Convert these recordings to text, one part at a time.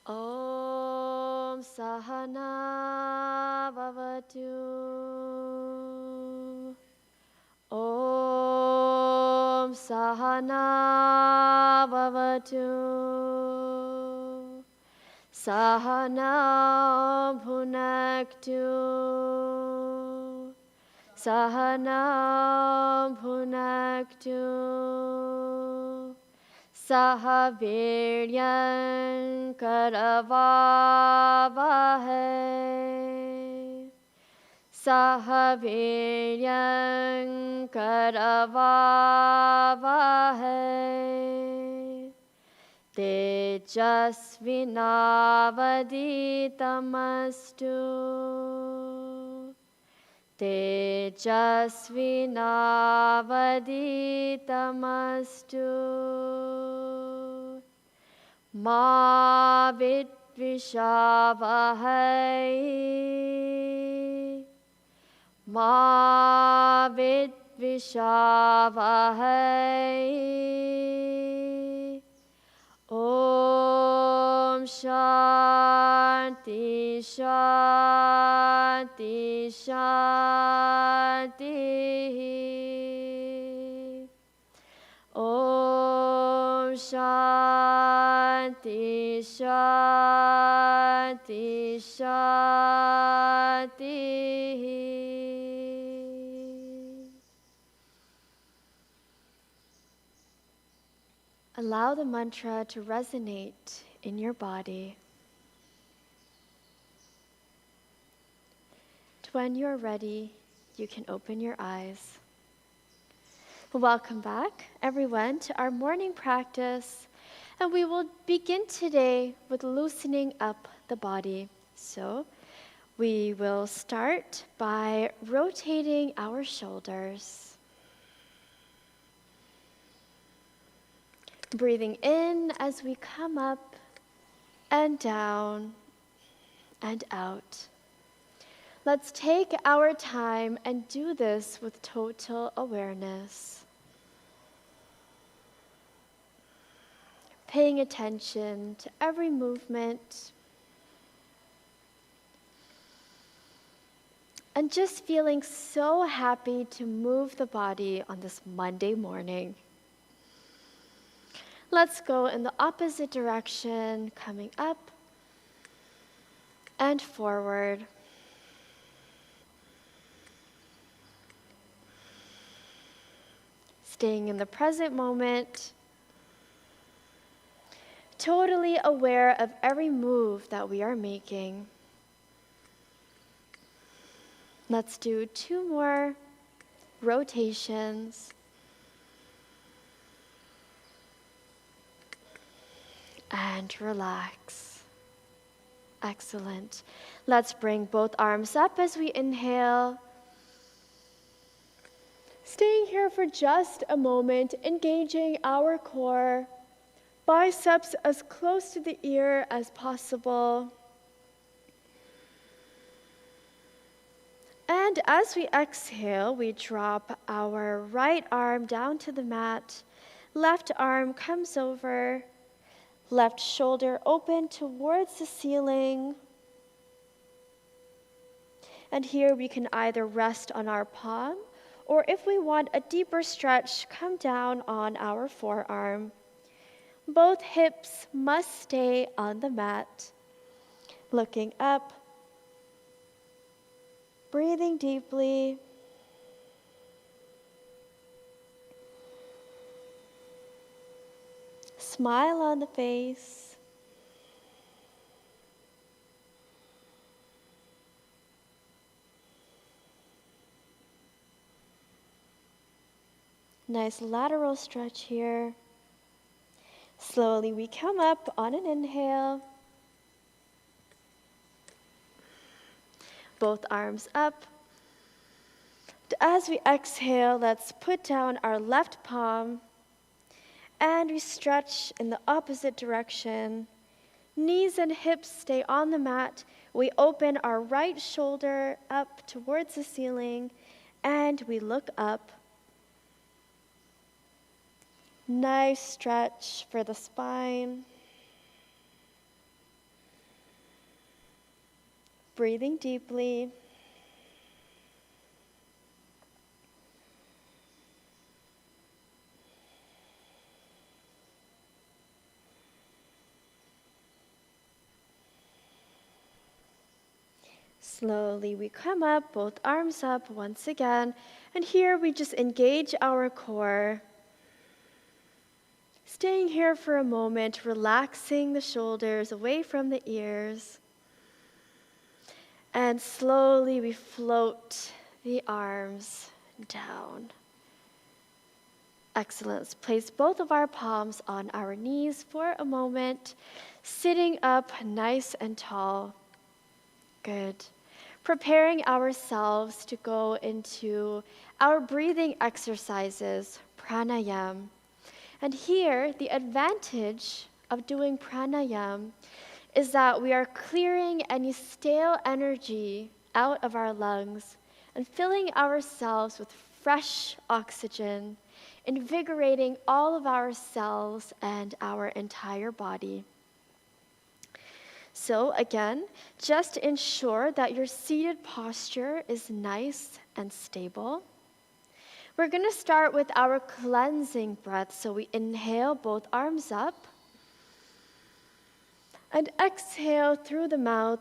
Om Sahana Bhavatu. Om Sahana Bhavatu. Sahana Bhunaktu. Sahana Bhunaktu. Sahaviryan Karavavahe. Sahaviryan Karavavahe. Tejasvinavaditamastu. Tejasvinavaditamastu. Ma vidvishavahai. Ma vidvishavahai. Om Shanti Shanti Shanti. Om Shanti Shanti Shanti. Allow the mantra to resonate in your body. When you're ready, you can open your eyes. Welcome back, everyone, to our morning practice. And we will begin today with loosening up the body. So we will start by rotating our shoulders. Breathing in as we come up and down and out. Let's take our time and do this with total awareness. Paying attention to every movement and just feeling so happy to move the body on this Monday morning. Let's go in the opposite direction, coming up and forward. Staying in the present moment, totally aware of every move that we are making. Let's do 2 more rotations. And relax. Excellent. Let's bring both arms up as we inhale. Staying here for just a moment, engaging our core, biceps as close to the ear as possible. And as we exhale, we drop our right arm down to the mat. Left arm comes over. Left shoulder open towards the ceiling. And here we can either rest on our palm, or if we want a deeper stretch, come down on our forearm. Both hips must stay on the mat. Looking up, breathing deeply. Smile on the face. Nice lateral stretch here. Slowly we come up on an inhale. Both arms up. As we exhale, let's put down our left palm. And we stretch in the opposite direction. Knees and hips stay on the mat. We open our right shoulder up towards the ceiling, and we look up. Nice stretch for the spine. Breathing deeply. Slowly we come up, both arms up once again, and here we just engage our core. Staying here for a moment, relaxing the shoulders away from the ears. And slowly we float the arms down. Excellent. Let's place both of our palms on our knees for a moment, sitting up nice and tall. Good. Preparing ourselves to go into our breathing exercises, pranayama. And here, the advantage of doing pranayama is that we are clearing any stale energy out of our lungs and filling ourselves with fresh oxygen, invigorating all of our cells and our entire body. So again, just ensure that your seated posture is nice and stable. We're going to start with our cleansing breath. So we inhale, both arms up, and exhale through the mouth.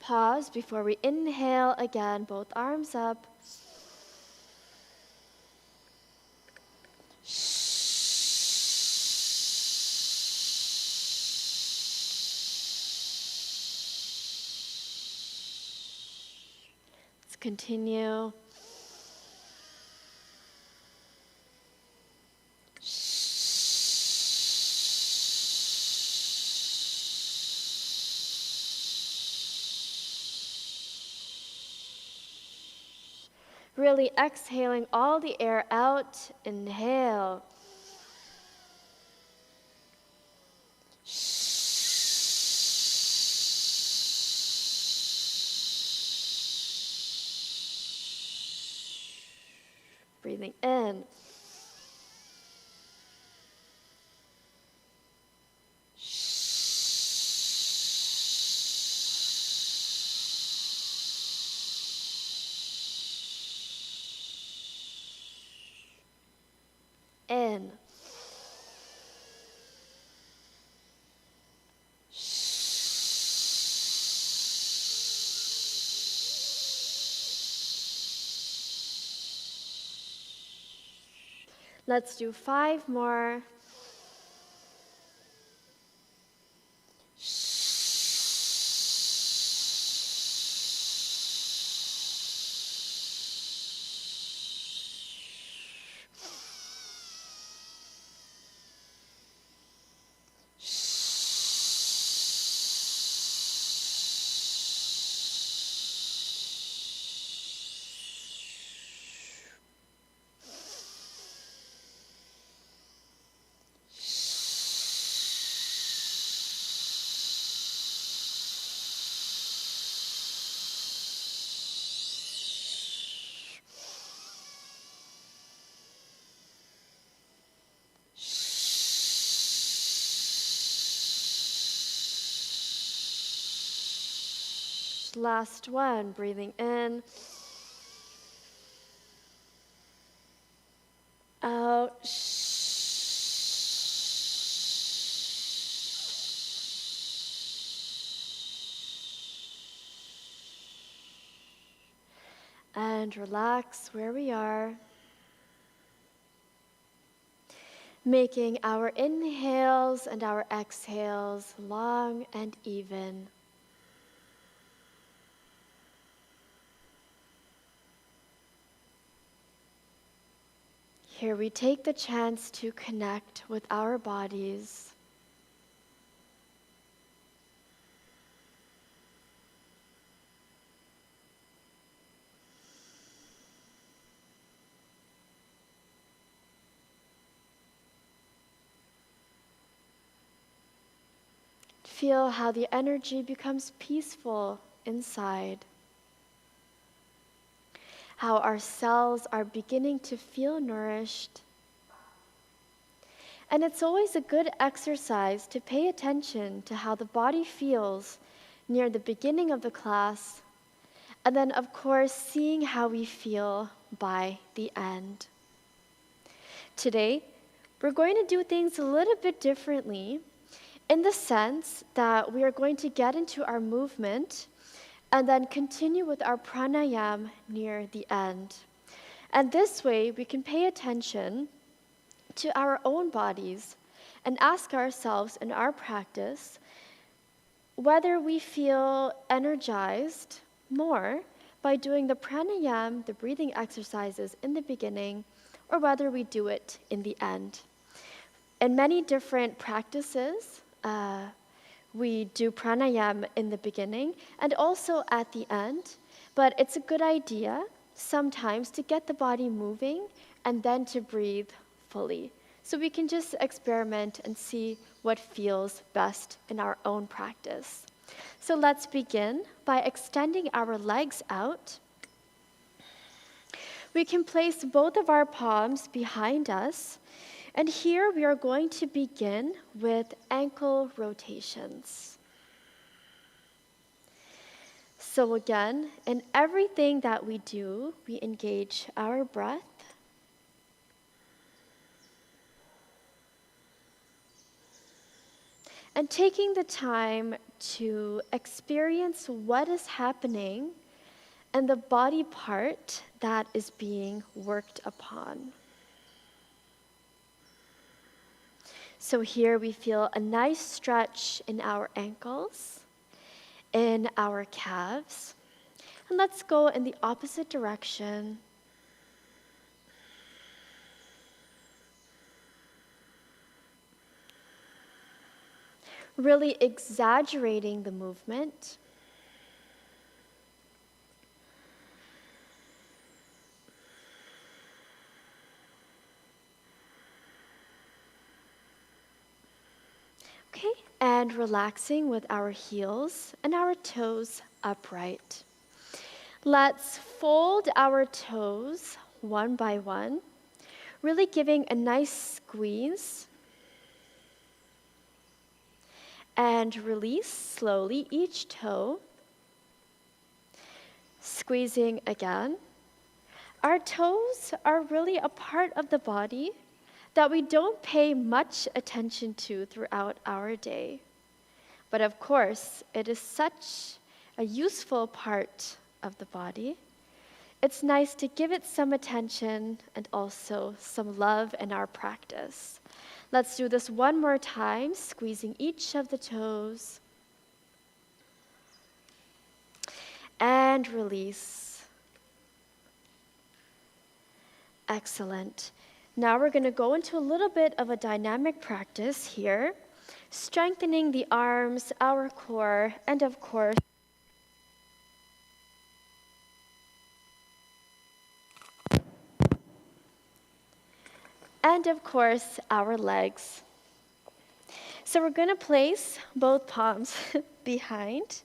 Pause before we inhale again, both arms up. Let's continue. Really exhaling all the air out. Inhale. Breathing in. In. Let's do 5 more. Last one, breathing in. Out. And relax where we are. Making our inhales and our exhales long and even. Here we take the chance to connect with our bodies. Feel how the energy becomes peaceful inside. how our cells are beginning to feel nourished. And it's always a good exercise to pay attention to how the body feels near the beginning of the class, and then, of course, seeing how we feel by the end. Today, we're going to do things a little bit differently in the sense that we are going to get into our movement and then continue with our pranayama near the end. And this way, we can pay attention to our own bodies and ask ourselves in our practice whether we feel energized more by doing the pranayama, the breathing exercises in the beginning, or whether we do it in the end. In many different practices, we do pranayama in the beginning and also at the end, but it's a good idea sometimes to get the body moving and then to breathe fully. So we can just experiment and see what feels best in our own practice. So let's begin by extending our legs out. We can place both of our palms behind us, and here we are going to begin with ankle rotations. So again, in everything that we do, we engage our breath. And taking the time to experience what is happening and the body part that is being worked upon. So here we feel a nice stretch in our ankles, in our calves. And let's go in the opposite direction. Really exaggerating the movement. Okay, and relaxing with our heels and our toes upright. Let's fold our toes one by one, really giving a nice squeeze. And release slowly each toe. Squeezing again. Our toes are really a part of the body that we don't pay much attention to throughout our day. But of course, it is such a useful part of the body. It's nice to give it some attention and also some love in our practice. Let's do this one more time, squeezing each of the toes. And release. Excellent. Now we're going to go into a little bit of a dynamic practice here, strengthening the arms, our core, and of course, our legs. So we're going to place both palms behind,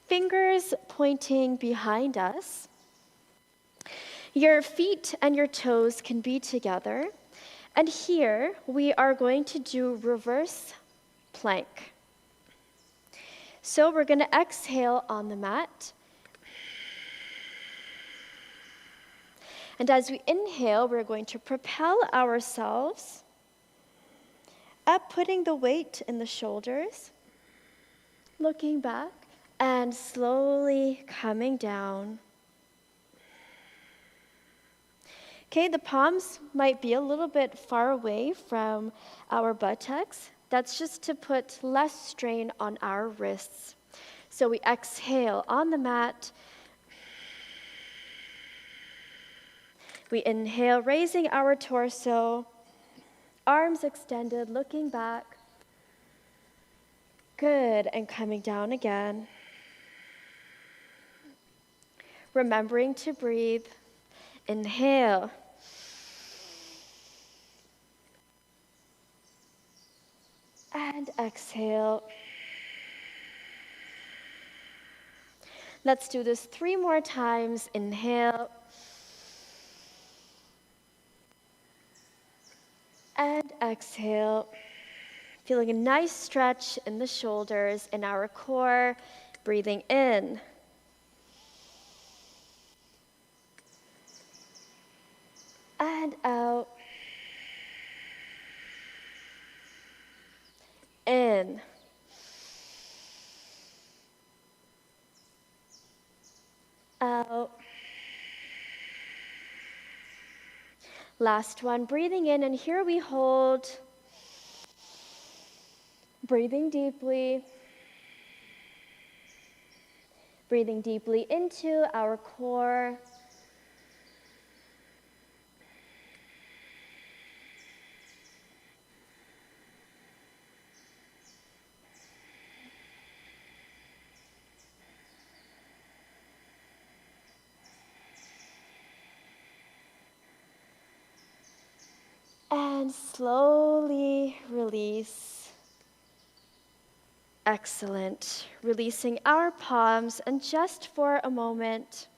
fingers pointing behind us. Your feet and your toes can be together. And here we are going to do reverse plank. So we're going to exhale on the mat. And as we inhale, we're going to propel ourselves up, putting the weight in the shoulders, looking back, and slowly coming down. Okay, the palms might be a little bit far away from our buttocks. That's just to put less strain on our wrists. So we exhale on the mat. We inhale, raising our torso, arms extended, looking back. Good, and coming down again. Remembering to breathe. Inhale. And exhale. Let's do this 3 more times. Inhale. And exhale, feeling a nice stretch in the shoulders, in our core, breathing in. And out. In. Out. Last one, breathing in, and here we hold. Breathing deeply. Breathing deeply into our core. And slowly release. Excellent. Releasing our palms, and just for a moment,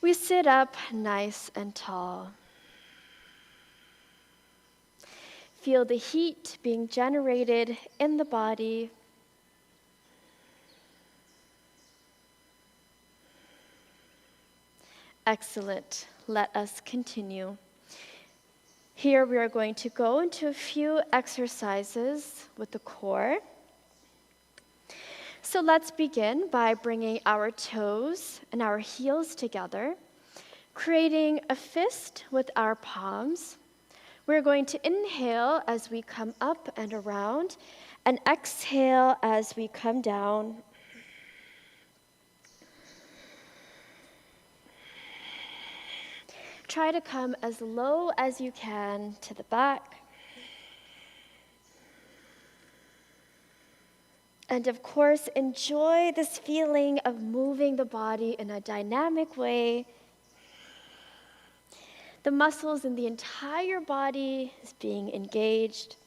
we sit up nice and tall. Feel the heat being generated in the body. Excellent. Let us continue. Here we are going to go into a few exercises with the core. So let's begin by bringing our toes and our heels together, creating a fist with our palms. We're going to inhale as we come up and around, and exhale as we come down. Try to come as low as you can to the back. And of course, enjoy this feeling of moving the body in a dynamic way. The muscles in the entire body is being engaged.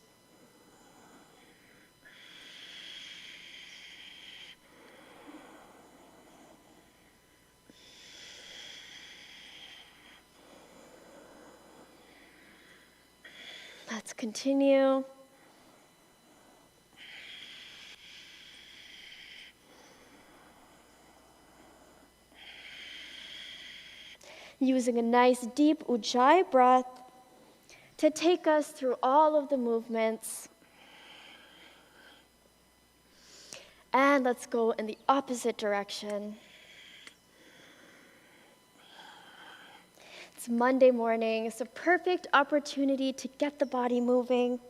Let's continue. Using a nice deep ujjayi breath to take us through all of the movements. And let's go in the opposite direction. It's Monday morning. It's a perfect opportunity to get the body moving.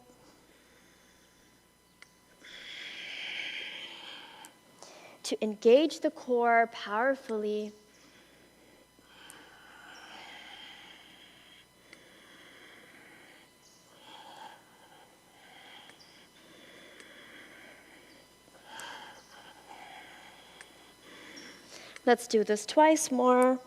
To engage the core powerfully. Let's do this twice more.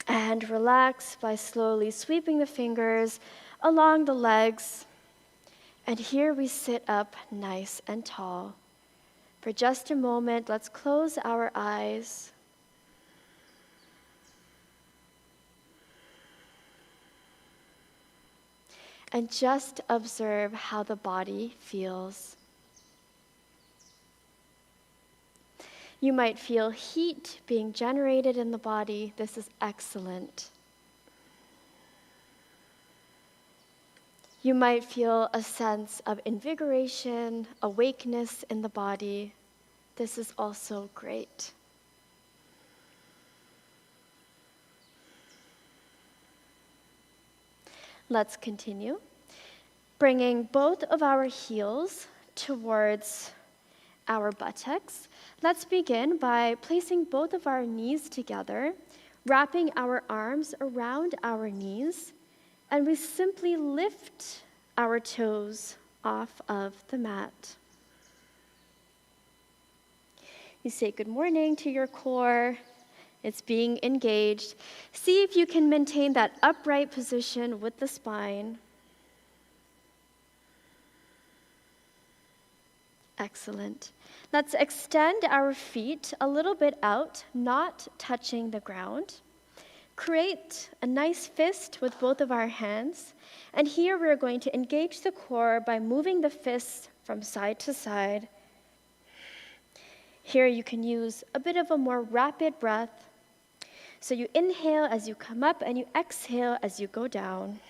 And relax by slowly sweeping the fingers along the legs. And here we sit up nice and tall. For just a moment, let's close our eyes. And just observe how the body feels. You might feel heat being generated in the body. This is excellent. You might feel a sense of invigoration, awakeness in the body. This is also great. Let's continue. Bringing both of our heels towards our buttocks. Let's begin by placing both of our knees together, wrapping our arms around our knees, and we simply lift our toes off of the mat. You say good morning to your core. It's being engaged. See if you can maintain that upright position with the spine. Excellent. Let's extend our feet a little bit out, not touching the ground. Create a nice fist with both of our hands. And here we're going to engage the core by moving the fists from side to side. Here you can use a bit of a more rapid breath. So you inhale as you come up and you exhale as you go down.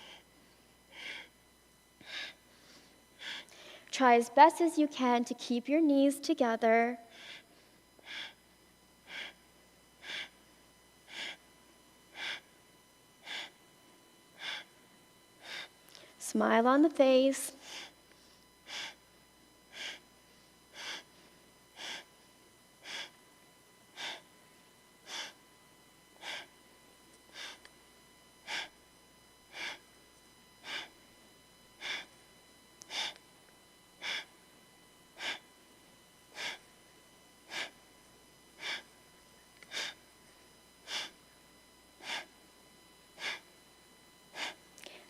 Try as best as you can to keep your knees together. Smile on the face.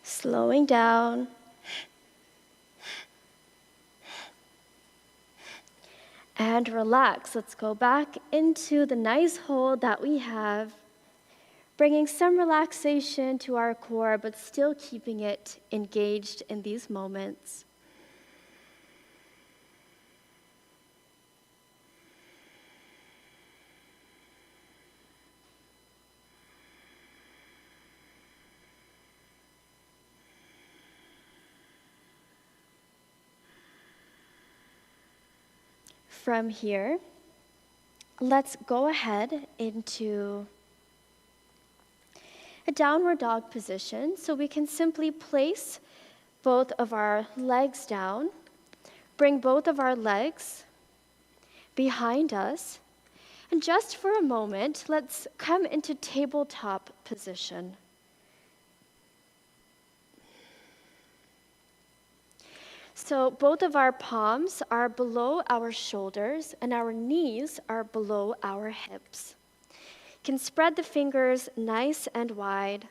Slowing down. And relax. Let's go back into the nice hold that we have, bringing some relaxation to our core, but still keeping it engaged in these moments. From here, let's go ahead into a downward dog position. So we can simply place both of our legs down, bring both of our legs behind us, and just for a moment, let's come into tabletop position. So both of our palms are below our shoulders and our knees are below our hips. You can spread the fingers nice and wide.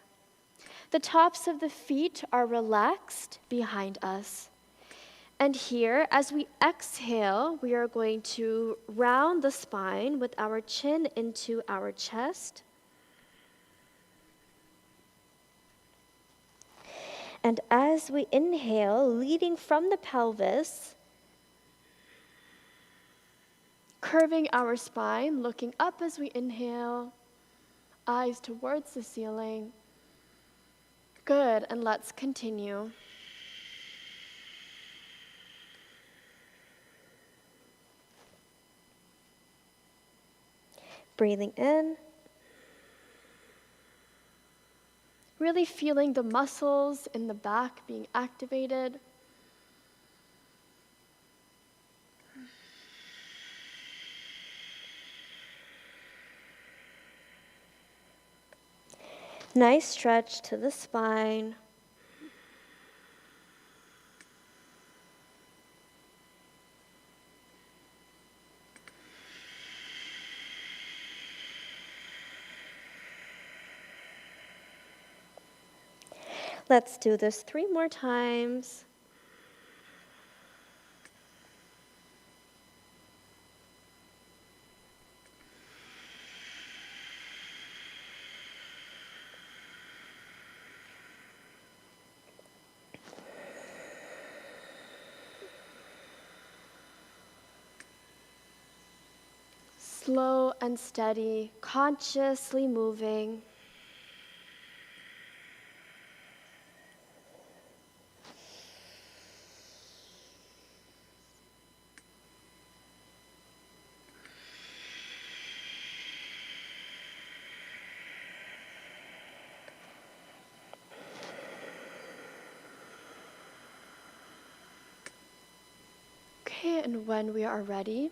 The tops of the feet are relaxed behind us. And here, as we exhale, we are going to round the spine with our chin into our chest. And as we inhale, leading from the pelvis, curving our spine, looking up as we inhale, eyes towards the ceiling. Good, and let's continue. Breathing in. Really feeling the muscles in the back being activated. Nice stretch to the spine. Let's do this 3 more times. Slow and steady, consciously moving. Okay, and when we are ready,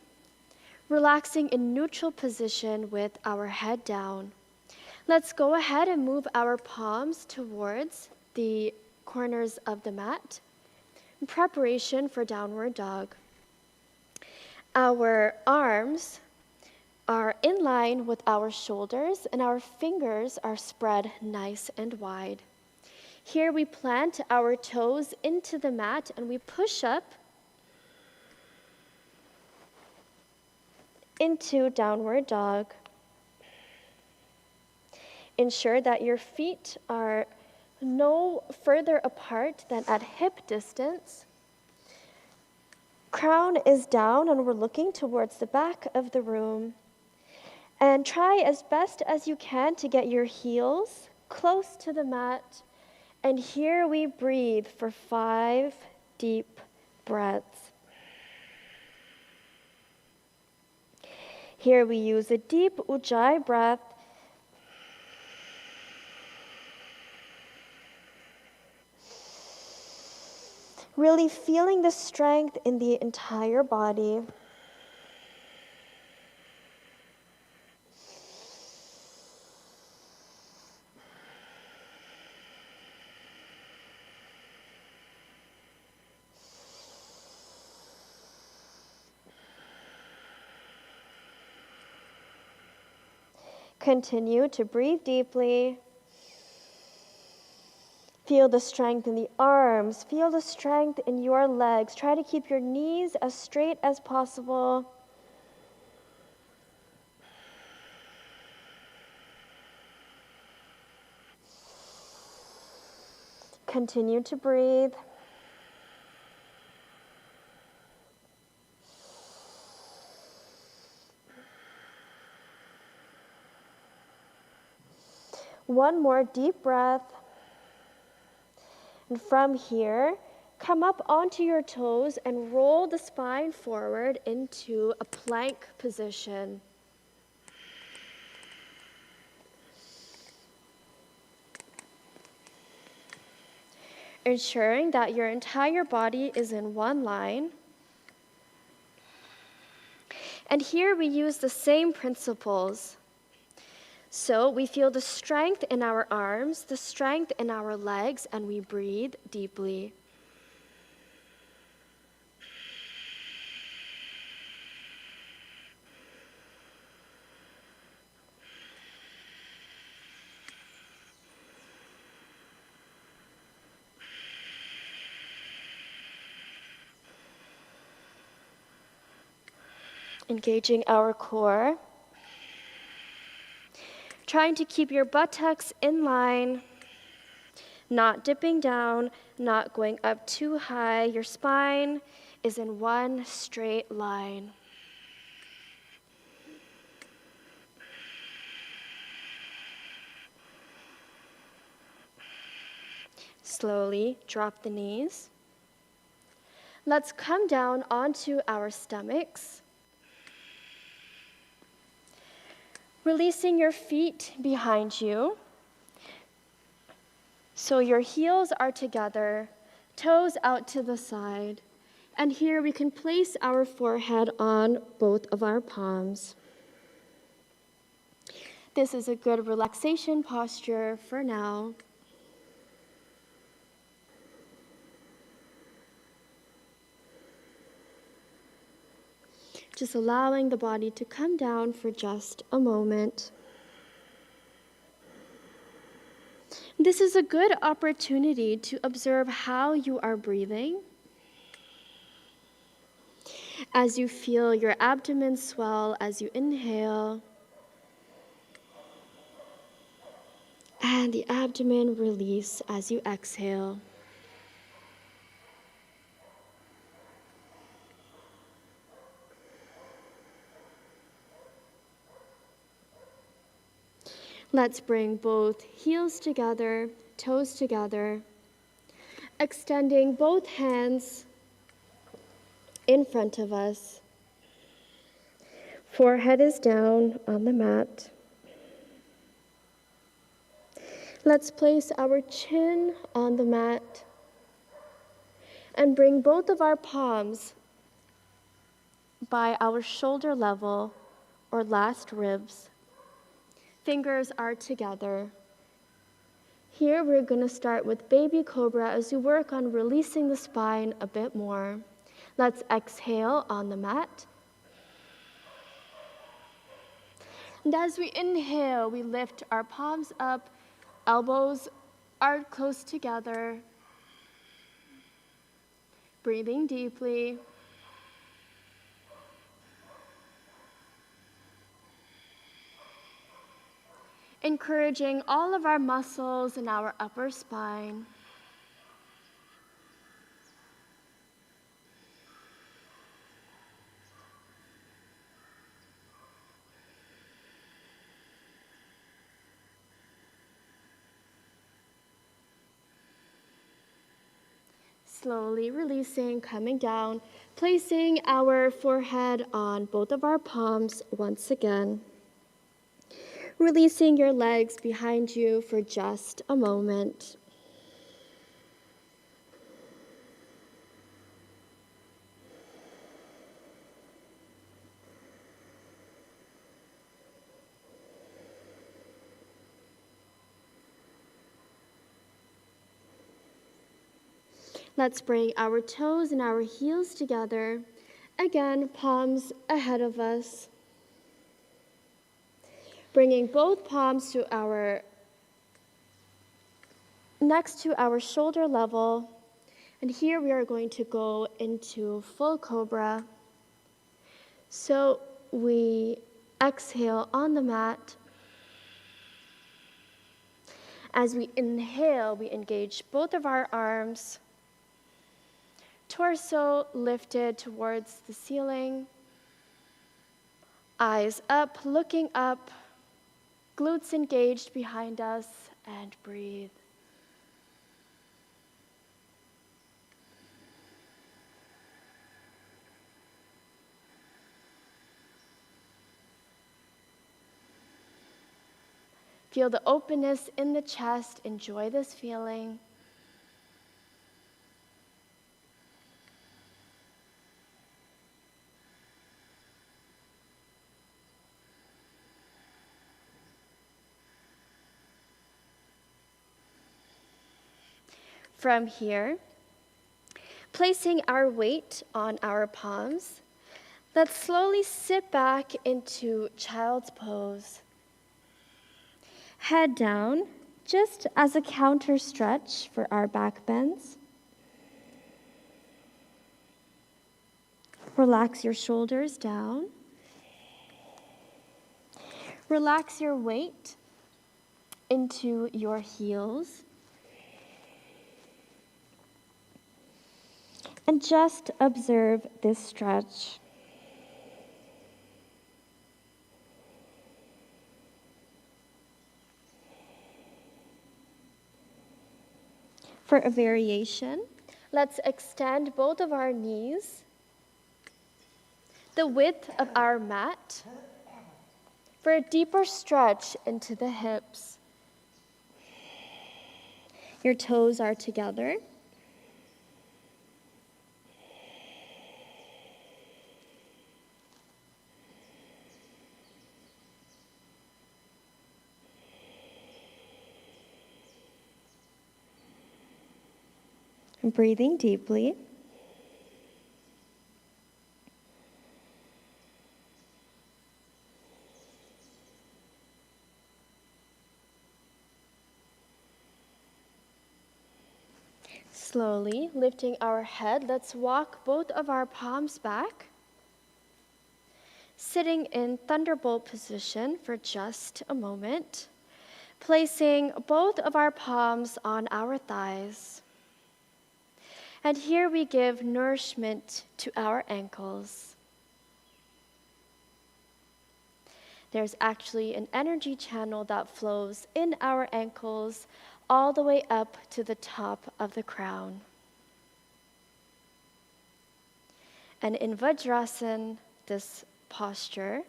relaxing in neutral position with our head down. Let's go ahead and move our palms towards the corners of the mat in preparation for downward dog. Our arms are in line with our shoulders and our fingers are spread nice and wide. Here we plant our toes into the mat and we push up. into downward dog. Ensure that your feet are no further apart than at hip distance. Crown is down and we're looking towards the back of the room. And try as best as you can to get your heels close to the mat. And here we breathe for 5 deep breaths. Here we use a deep Ujjayi breath. Really feeling the strength in the entire body. Continue to breathe deeply. Feel the strength in the arms. Feel the strength in your legs. Try to keep your knees as straight as possible. Continue to breathe. One more deep breath. And from here, come up onto your toes and roll the spine forward into a plank position. Ensuring that your entire body is in one line. And here we use the same principles. So we feel the strength in our arms, the strength in our legs, and we breathe deeply. Engaging our core. Trying to keep your buttocks in line, not dipping down, not going up too high. Your spine is in one straight line. Slowly drop the knees. Let's come down onto our stomachs. Releasing your feet behind you. So your heels are together, toes out to the side. And here we can place our forehead on both of our palms. This is a good relaxation posture for now. Just allowing the body to come down for just a moment. This is a good opportunity to observe how you are breathing. As you feel your abdomen swell as you inhale, and the abdomen release as you exhale. Let's bring both heels together, toes together, extending both hands in front of us. Forehead is down on the mat. Let's place our chin on the mat and bring both of our palms by our shoulder level or last ribs. Fingers are together. Here we're going to start with baby cobra as we work on releasing the spine a bit more. Let's exhale on the mat. And as we inhale, we lift our palms up, elbows are close together. Breathing deeply. encouraging all of our muscles in our upper spine. Slowly releasing, coming down, placing our forehead on both of our palms once again. Releasing your legs behind you for just a moment. Let's bring our toes and our heels together. Again, palms ahead of us. Bringing both palms to next to our shoulder level. And here we are going to go into full Cobra. So we exhale on the mat. As we inhale, we engage both of our arms. Torso lifted towards the ceiling. Eyes up, looking up. Glutes engaged behind us, and breathe. Feel the openness in the chest. Enjoy this feeling. From here, placing our weight on our palms, let's slowly sit back into child's pose. Head down, just as a counter stretch for our back bends. Relax your shoulders down. Relax your weight into your heels. And just observe this stretch. For a variation, let's extend both of our knees the width of our mat for a deeper stretch into the hips. Your toes are together. Breathing deeply. Slowly lifting our head, let's walk both of our palms back. Sitting in thunderbolt position for just a moment. Placing both of our palms on our thighs. And here we give nourishment to our ankles. There's actually an energy channel that flows in our ankles all the way up to the top of the crown. And in Vajrasana, this posture,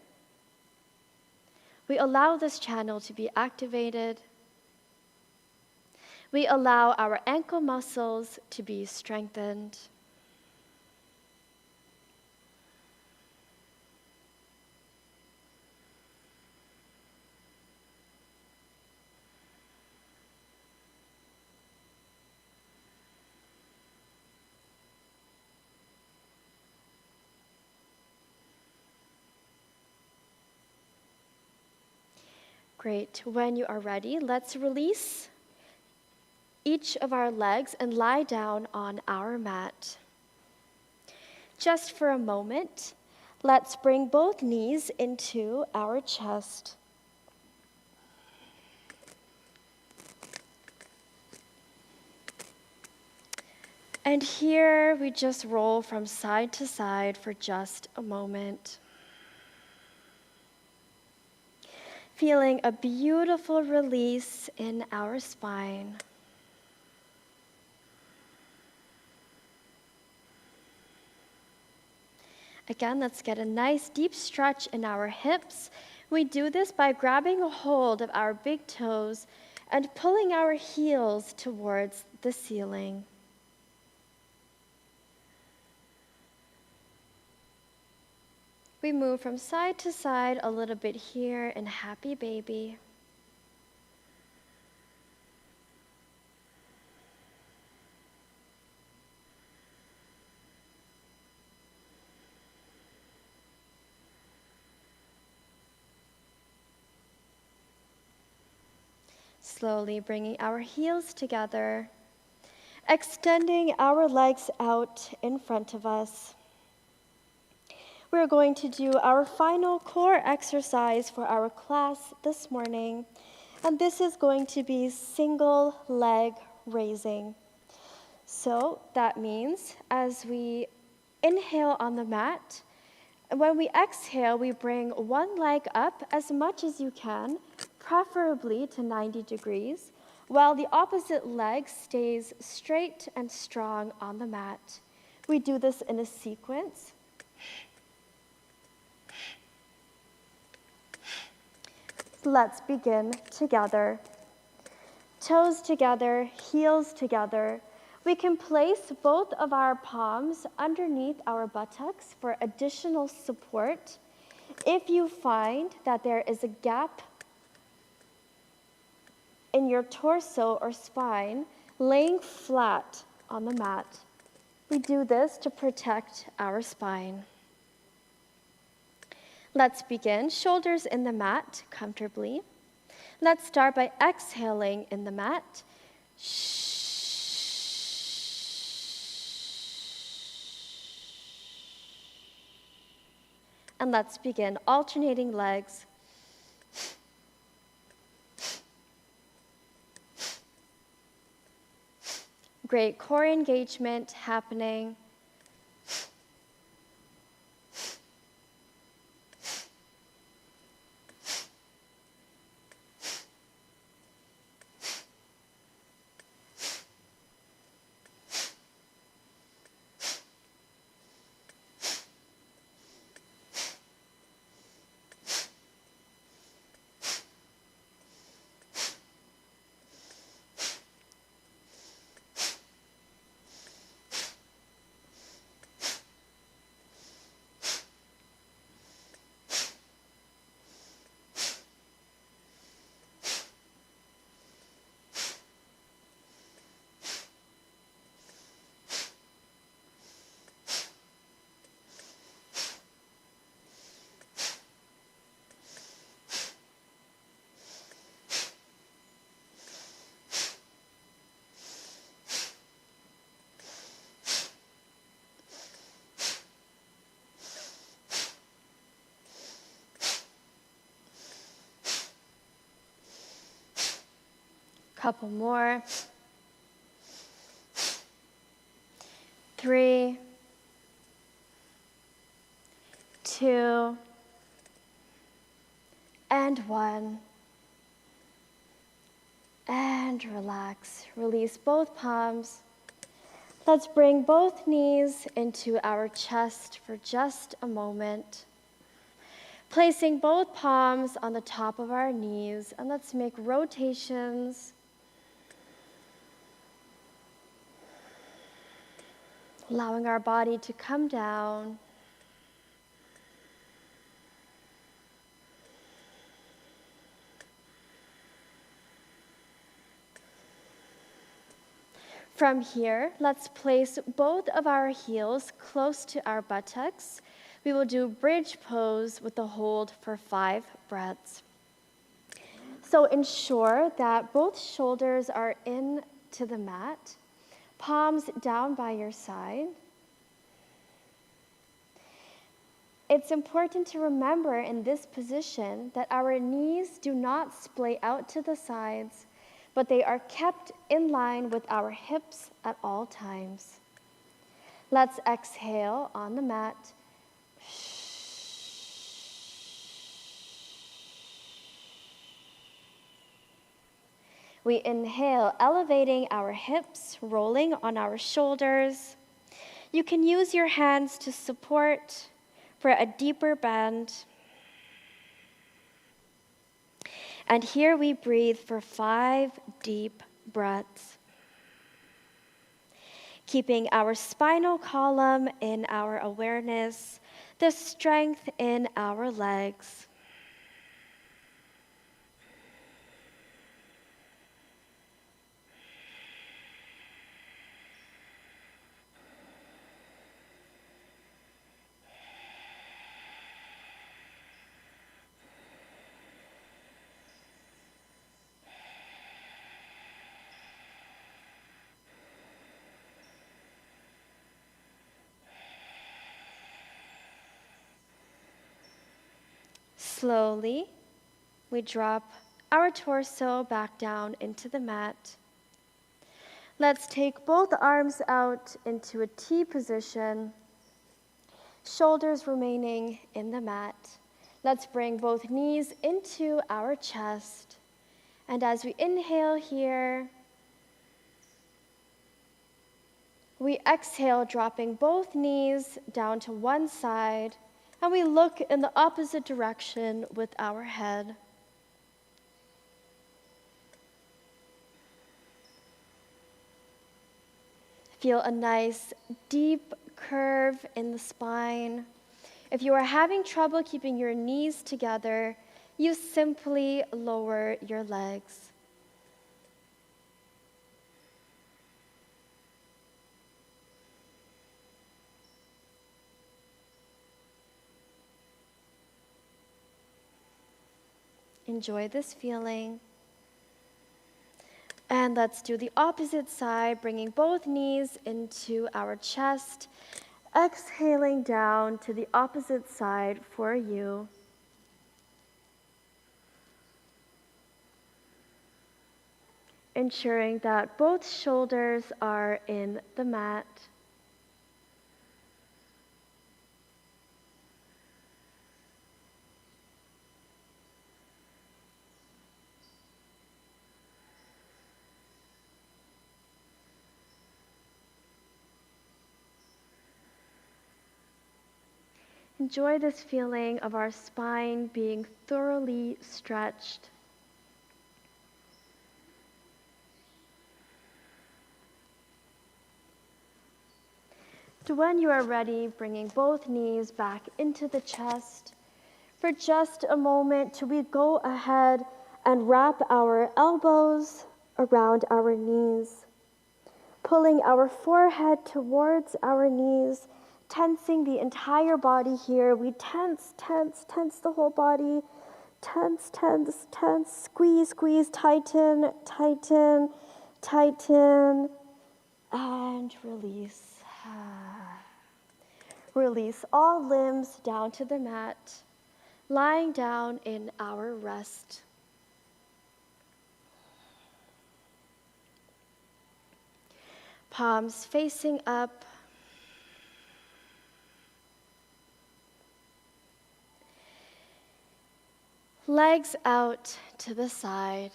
we allow this channel to be activated. We allow our ankle muscles to be strengthened. Great. When you are ready, let's release each of our legs and lie down on our mat. Just for a moment, let's bring both knees into our chest. And here we just roll from side to side for just a moment. Feeling a beautiful release in our spine. Again, let's get a nice deep stretch in our hips. We do this by grabbing a hold of our big toes and pulling our heels towards the ceiling. We move from side to side a little bit here in Happy Baby. Slowly bringing our heels together, extending our legs out in front of us. We're going to do our final core exercise for our class this morning, and this is going to be single leg raising. So that means as we inhale on the mat, when we exhale, we bring one leg up as much as you can, preferably to 90 degrees, while the opposite leg stays straight and strong on the mat. We do this in a sequence. Let's begin together. Toes together, heels together. We can place both of our palms underneath our buttocks for additional support. If you find that there is a gap in your torso or spine, laying flat on the mat. We do this to protect our spine. Let's begin. Shoulders in the mat comfortably. Let's start by exhaling in the mat. And let's begin alternating legs. Great core engagement happening. Couple more. 3, 2, and 1. And relax. Release both palms. Let's bring both knees into our chest for just a moment. Placing both palms on the top of our knees, and let's make rotations. Allowing our body to come down. From here, let's place both of our heels close to our buttocks. We will do bridge pose with the hold for 5 breaths. So ensure that both shoulders are into the mat. Palms down by your side. It's important to remember in this position that our knees do not splay out to the sides, but they are kept in line with our hips at all times. Let's exhale on the mat. We inhale, elevating our hips, rolling on our shoulders. You can use your hands to support for a deeper bend. And here we breathe for 5 deep breaths, keeping our spinal column in our awareness, the strength in our legs. Slowly, we drop our torso back down into the mat. Let's take both arms out into a T position, shoulders remaining in the mat. Let's bring both knees into our chest. And as we inhale here, we exhale, dropping both knees down to one side, and we look in the opposite direction with our head. Feel a nice deep curve in the spine. If you are having trouble keeping your knees together, you simply lower your legs. Enjoy this feeling. And let's do the opposite side, bringing both knees into our chest, exhaling down to the opposite side for you. Ensuring that both shoulders are in the mat. Enjoy this feeling of our spine being thoroughly stretched. So when you are ready, bringing both knees back into the chest. For just a moment, we go ahead and wrap our elbows around our knees, pulling our forehead towards our knees, tensing the entire body here. We tense the whole body. Tense, squeeze, squeeze, tighten, tighten, tighten, and release. Release all limbs down to the mat, lying down in our rest. Palms facing up. Legs out to the side.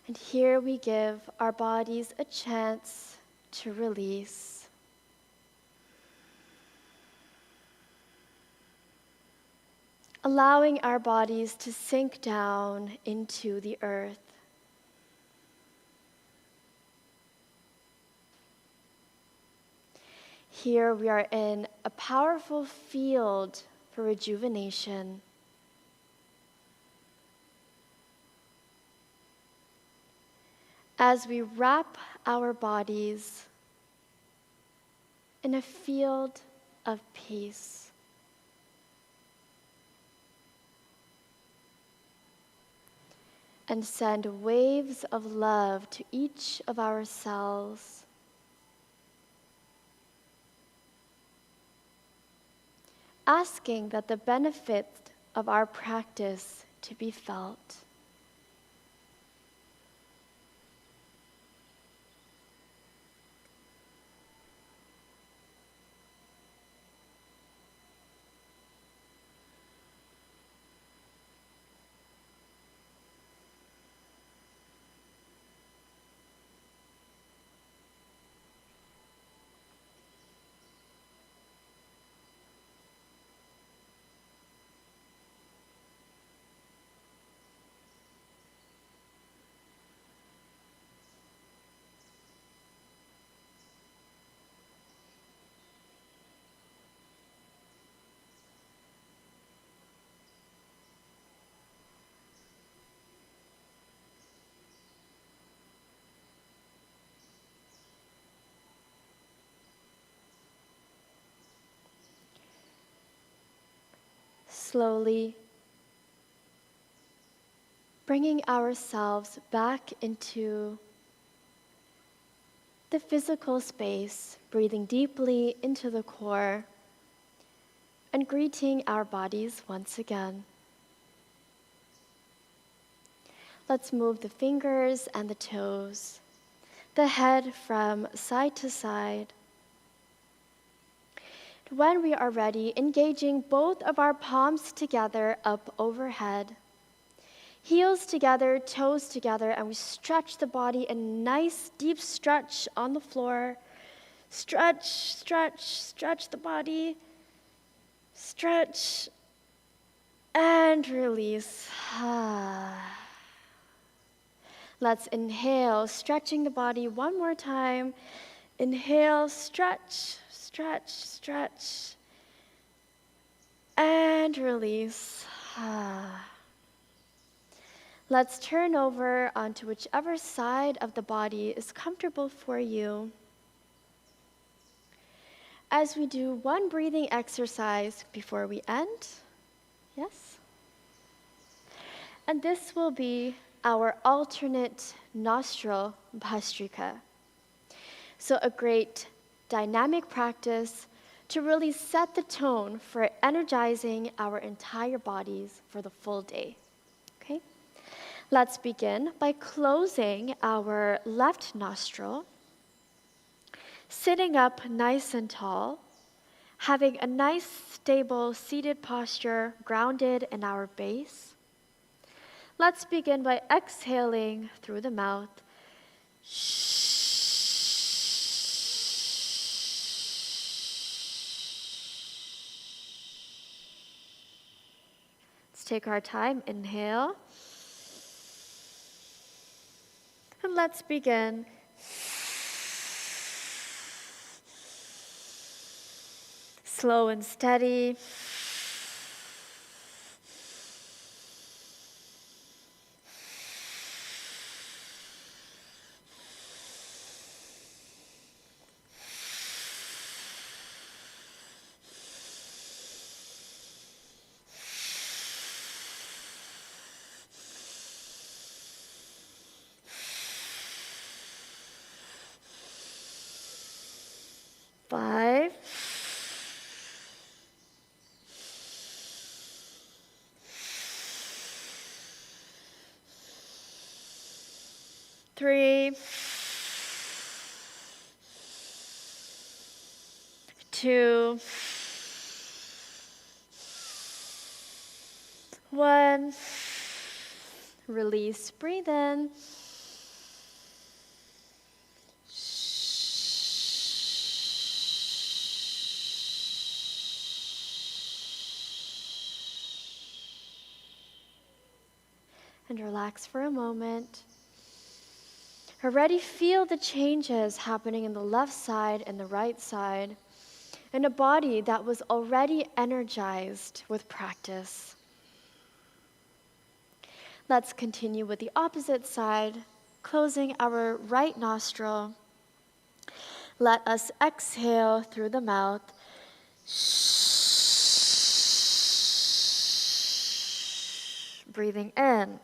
And here we give our bodies a chance to release. Allowing our bodies to sink down into the earth. Here we are in a powerful field for rejuvenation. As we wrap our bodies in a field of peace. And send waves of love to each of our cells. Asking that the benefit of our practice to be felt. slowly bringing ourselves back into the physical space, breathing deeply into the core, and greeting our bodies once again. Let's move the fingers and the toes, the head from side to side. When we are ready, engaging both of our palms together up overhead. Heels together, toes together, and we stretch the body, a nice deep stretch on the floor. Stretch, stretch, stretch the body. Stretch and release. Let's inhale, stretching the body one more time. Inhale, stretch, stretch, stretch, and release. Let's turn over onto whichever side of the body is comfortable for you. As we do one breathing exercise before we end, yes? And this will be our alternate nostril Bastrika. So a great dynamic practice to really set the tone for energizing our entire bodies for the full day. Okay? Let's begin by closing our left nostril, sitting up nice and tall, having a nice stable seated posture grounded in our base. Let's begin by exhaling through the mouth. Let's take our time. Inhale. And let's begin. Slow and steady. Five, three, two, one. Release, breathe in. And relax for a moment. Already feel the changes happening in the left side and the right side, in a body that was already energized with practice. Let's continue with the opposite side, closing our right nostril. Let us exhale through the mouth. Breathing in.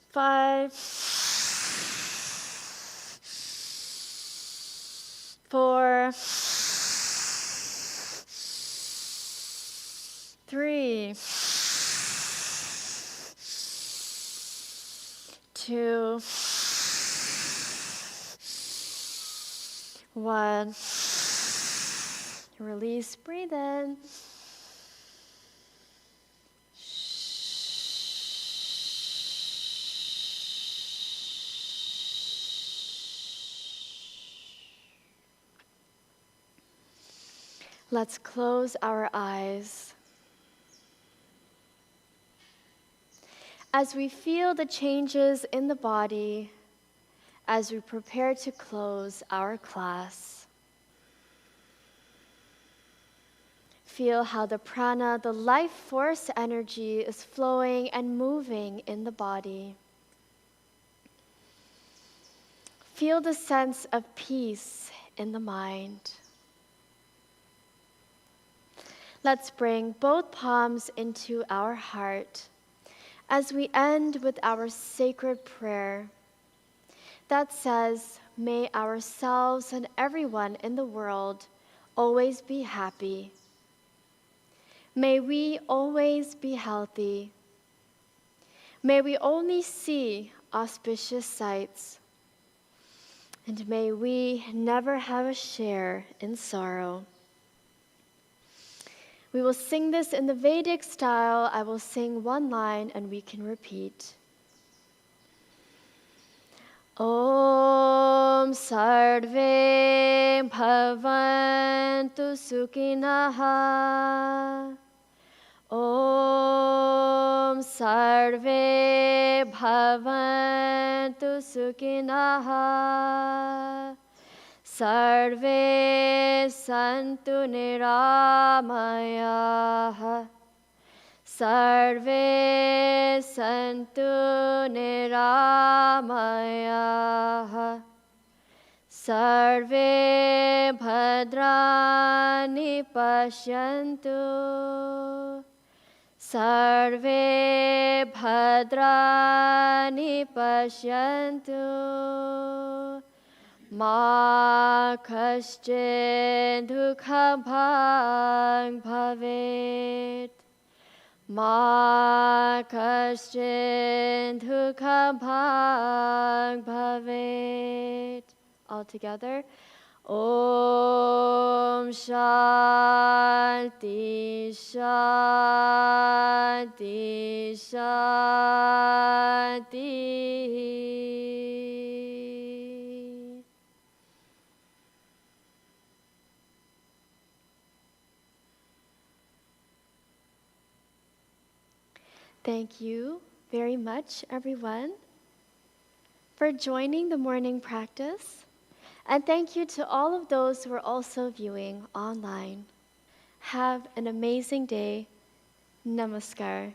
Five, four, three, two, one. Release, breathe in. Let's close our eyes. As we feel the changes in the body, as we prepare to close our class, feel how the prana, the life force energy, is flowing and moving in the body. Feel the sense of peace in the mind. Let's bring both palms into our heart as we end with our sacred prayer that says, may ourselves and everyone in the world always be happy. May we always be healthy. May we only see auspicious sights. And may we never have a share in sorrow. We will sing this in the Vedic style. I will sing one line and we can repeat. Om Sarve Bhavantu Sukhinaha. Om Sarve Bhavantu Sukhinaha. Sarve Santu Niramayaha. Sarve Santu Niramayaha. Sarve Bhadrani Pashyantu. Sarve Bhadrani Pashyantu. Ma kaschin dukham bhang bhavet. Ma kaschin dukham bhang bhavet. All together. Om Shanti Shanti Shanti. Thank you very much, everyone, for joining the morning practice. And thank you to all of those who are also viewing online. Have an amazing day. Namaskar.